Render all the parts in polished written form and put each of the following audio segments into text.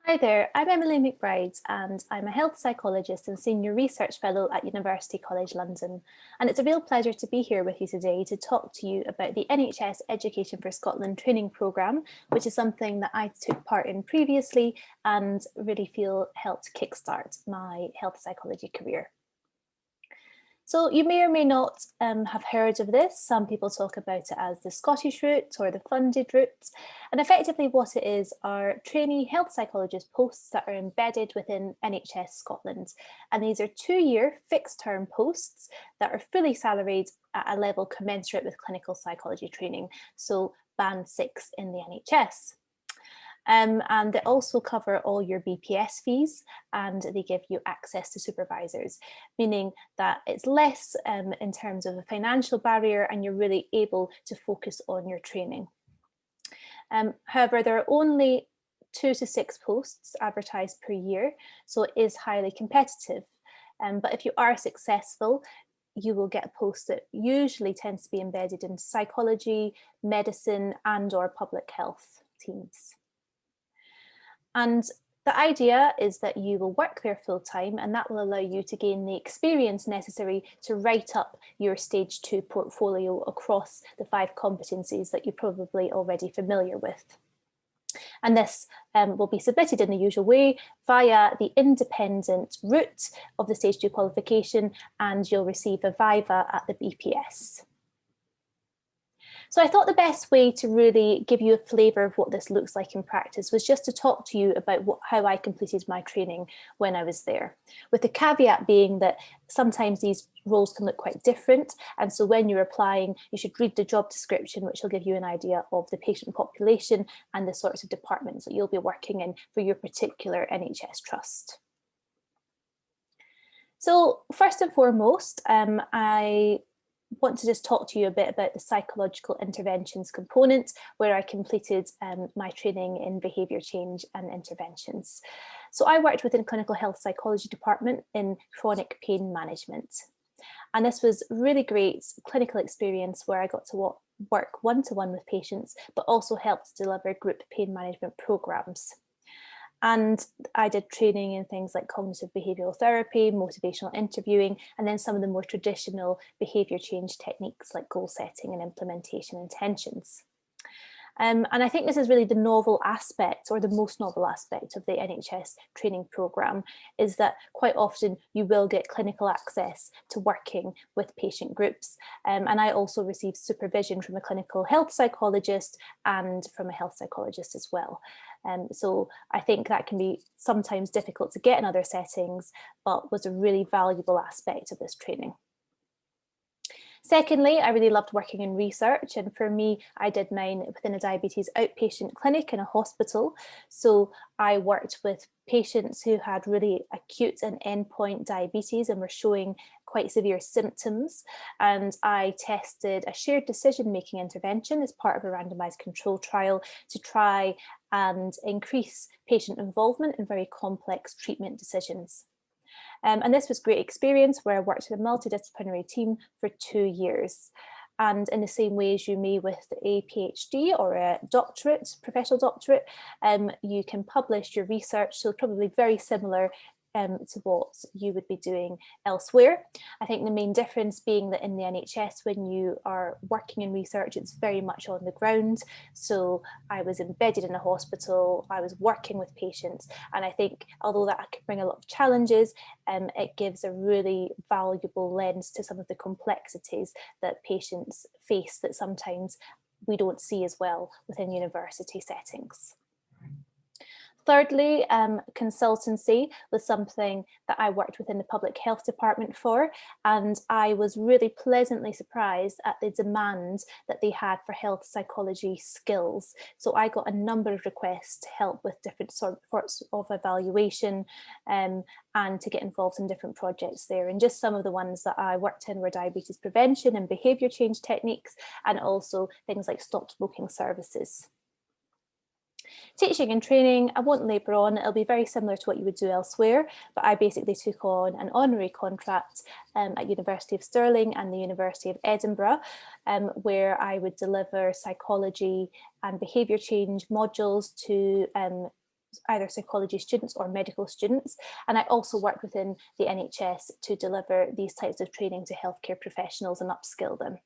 Hi there, I'm Emily McBride and I'm a health psychologist and senior research fellow at University College London. And it's a real pleasure to be here with you today to talk to you about the NHS Education for Scotland training programme, which is something that I took part in previously and really feel helped kickstart my health psychology career. So you may or may not have heard of this. Some people talk about it as the Scottish route or the funded route. And effectively what it is are trainee health psychologist posts that are embedded within NHS Scotland. And these are 2-year fixed term posts that are fully salaried at a level commensurate with clinical psychology training. So band 6 in the NHS. And they also cover all your BPS fees and they give you access to supervisors, meaning that it's less in terms of a financial barrier and you're really able to focus on your training. However, there are only 2 to 6 posts advertised per year, so it is highly competitive. But if you are successful, you will get a post that usually tends to be embedded in psychology, medicine and/or public health teams. And the idea is that you will work there full time and that will allow you to gain the experience necessary to write up your stage 2 portfolio across the 5 competencies that you're probably already familiar with. And this will be submitted in the usual way via the independent route of the stage 2 qualification, and you'll receive a viva at the BPS. So I thought the best way to really give you a flavour of what this looks like in practice was just to talk to you about how I completed my training when I was there, with the caveat being that sometimes these roles can look quite different, and so when you're applying you should read the job description, which will give you an idea of the patient population and the sorts of departments that you'll be working in for your particular NHS trust. So first and foremost, I want to just talk to you a bit about the psychological interventions component, where I completed my training in behaviour change and interventions. So I worked within clinical health psychology department in chronic pain management. And this was really great clinical experience where I got to work one-to-one with patients, but also helped deliver group pain management programmes. And I did training in things like cognitive behavioural therapy, motivational interviewing, and then some of the more traditional behaviour change techniques like goal setting and implementation intentions. And I think this is really the novel aspect, or the most novel aspect of the NHS training programme, is that quite often you will get clinical access to working with patient groups. And I also received supervision from a clinical health psychologist and from a health psychologist as well. So I think that can be sometimes difficult to get in other settings, but was a really valuable aspect of this training. Secondly, I really loved working in research, and for me, I did mine within a diabetes outpatient clinic in a hospital. So I worked with patients who had really acute and endpoint diabetes and were showing quite severe symptoms. And I tested a shared decision-making intervention as part of a randomized control trial to try and increase patient involvement in very complex treatment decisions. And this was great experience where I worked with a multidisciplinary team for 2 years. And in the same way as you may with a PhD or a doctorate, professional doctorate, you can publish your research, so probably very similar to what you would be doing elsewhere. I think the main difference being that in the NHS, when you are working in research, it's very much on the ground. So I was embedded in a hospital, I was working with patients, and I think although that could bring a lot of challenges, it gives a really valuable lens to some of the complexities that patients face that sometimes we don't see as well within university settings. Thirdly, consultancy was something that I worked within the public health department for, and I was really pleasantly surprised at the demand that they had for health psychology skills. So I got a number of requests to help with different sorts of evaluation and to get involved in different projects there. And just some of the ones that I worked in were diabetes prevention and behaviour change techniques, and also things like stop smoking services. Teaching and training, I won't labour on, it'll be very similar to what you would do elsewhere, but I basically took on an honorary contract at University of Stirling and the University of Edinburgh, where I would deliver psychology and behaviour change modules to either psychology students or medical students. And I also work within the NHS to deliver these types of training to healthcare professionals and upskill them.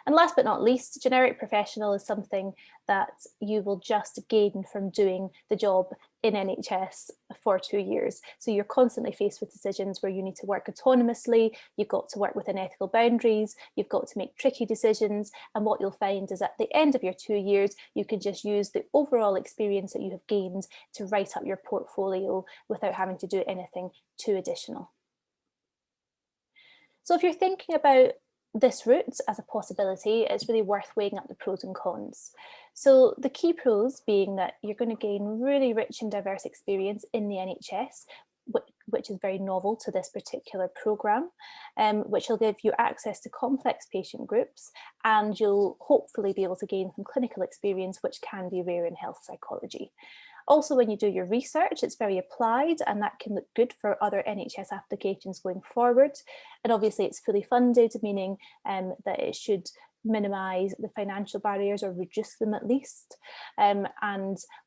And last but not least, generic professional is something that you will just gain from doing the job in NHS for 2 years. So you're constantly faced with decisions where you need to work autonomously, you've got to work within ethical boundaries, you've got to make tricky decisions. And what you'll find is at the end of your 2 years, you can just use the overall experience that you have gained to write up your portfolio without having to do anything too additional. So if you're thinking about this route as a possibility, it's really worth weighing up the pros and cons. So the key pros being that you're going to gain really rich and diverse experience in the NHS, which is very novel to this particular programme, which will give you access to complex patient groups, and you'll hopefully be able to gain some clinical experience, which can be rare in health psychology. Also, when you do your research, it's very applied, and that can look good for other NHS applications going forward. And obviously it's fully funded, meaning that it should minimise the financial barriers or reduce them at least. And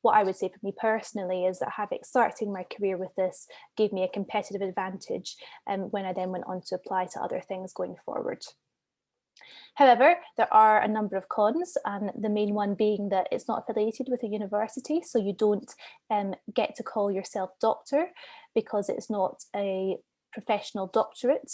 what I would say for me personally is that starting my career with this gave me a competitive advantage when I then went on to apply to other things going forward. However, there are a number of cons, and the main one being that it's not affiliated with a university, so you don't get to call yourself doctor because it's not a professional doctorate.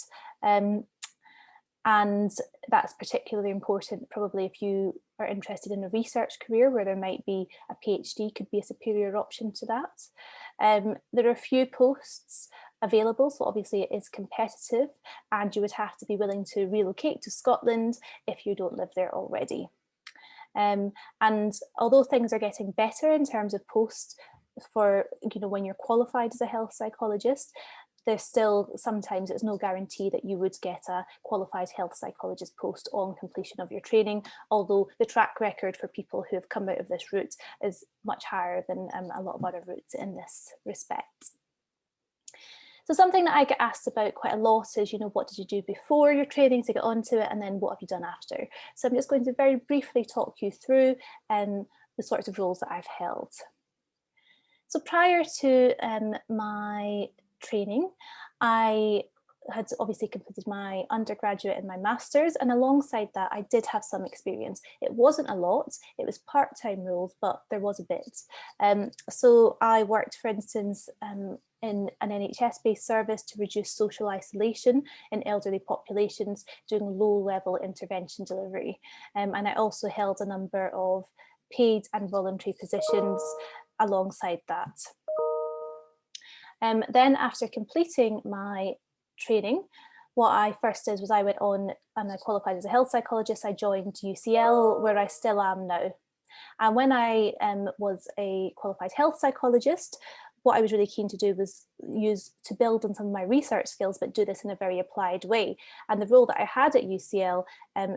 And that's particularly important probably if you are interested in a research career where there might be a PhD could be a superior option to that. There are a few posts available, so obviously it is competitive, and you would have to be willing to relocate to Scotland if you don't live there already. And although things are getting better in terms of posts for, when you're qualified as a health psychologist, there's still sometimes it's no guarantee that you would get a qualified health psychologist post on completion of your training, although the track record for people who have come out of this route is much higher than a lot of other routes in this respect. So something that I get asked about quite a lot is, what did you do before your training to get onto it, and then what have you done after? So I'm just going to very briefly talk you through the sorts of roles that I've held. So prior to my training, I had obviously completed my undergraduate and my master's, and alongside that I did have some experience. It wasn't a lot, it was part-time roles, but there was a bit. So I worked, for instance, in an NHS-based service to reduce social isolation in elderly populations, doing low-level intervention delivery. And I also held a number of paid and voluntary positions alongside that. Then after completing my training, what I first did was I went on and I qualified as a health psychologist. I joined UCL, where I still am now. And when I was a qualified health psychologist, what I was really keen to do was to build on some of my research skills, but do this in a very applied way. And the role that I had at UCL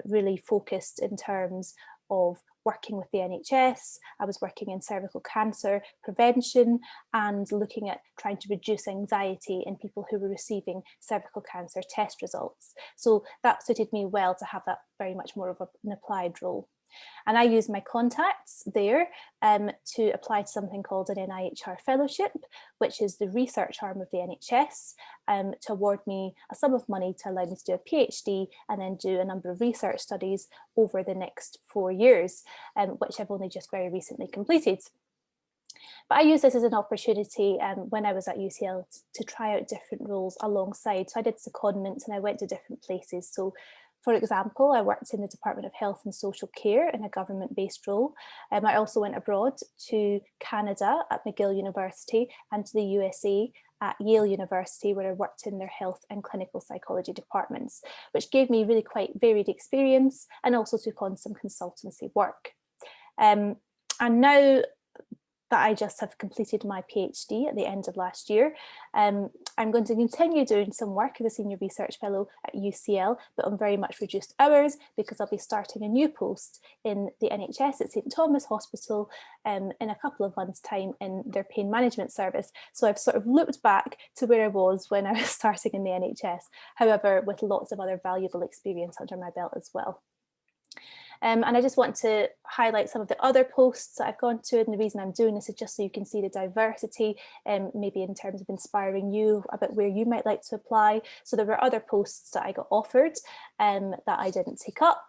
really focused in terms of working with the NHS. I was working in cervical cancer prevention and looking at trying to reduce anxiety in people who were receiving cervical cancer test results. So that suited me well to have that very much more of an applied role. And I used my contacts there to apply to something called an NIHR fellowship, which is the research arm of the NHS, to award me a sum of money to allow me to do a PhD and then do a number of research studies over the next 4 years, which I've only just very recently completed. But I used this as an opportunity when I was at UCL to try out different roles alongside. So I did secondments and I went to different places. So for example, I worked in the Department of Health and Social Care in a government-based role. I also went abroad to Canada at McGill University and to the USA at Yale University, where I worked in their health and clinical psychology departments, which gave me really quite varied experience, and also took on some consultancy work. And now that I just have completed my PhD at the end of last year, I'm going to continue doing some work as a senior research fellow at UCL, but on very much reduced hours, because I'll be starting a new post in the NHS at St Thomas Hospital in a couple of months' time in their pain management service. So I've sort of looked back to where I was when I was starting in the NHS, however, with lots of other valuable experience under my belt as well. And I just want to highlight some of the other posts that I've gone to, and the reason I'm doing this is just so you can see the diversity, maybe in terms of inspiring you about where you might like to apply. So there were other posts that I got offered that I didn't take up.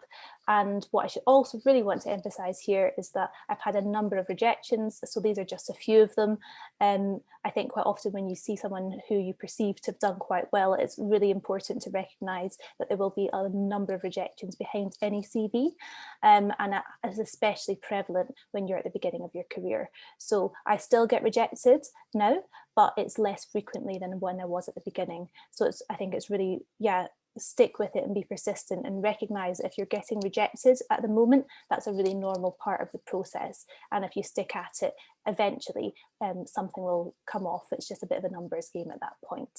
And what I should also really want to emphasize here is that I've had a number of rejections. So these are just a few of them. I think quite often when you see someone who you perceive to have done quite well, it's really important to recognize that there will be a number of rejections behind any CV. And that is especially prevalent when you're at the beginning of your career. So I still get rejected now, but it's less frequently than when I was at the beginning. So I think it's really, stick with it and be persistent and recognize if you're getting rejected at the moment, that's a really normal part of the process. And if you stick at it, eventually something will come off. It's just a bit of a numbers game at that point.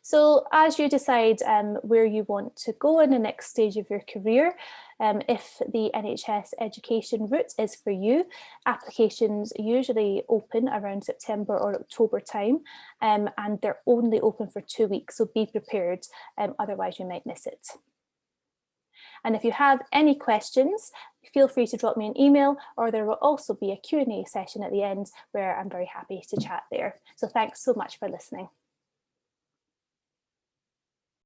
So as you decide where you want to go in the next stage of your career, if the NHS education route is for you, applications usually open around September or October time, and they're only open for 2 weeks, so be prepared, otherwise you might miss it. And if you have any questions, feel free to drop me an email, or there will also be a Q&A session at the end where I'm very happy to chat there. So thanks so much for listening.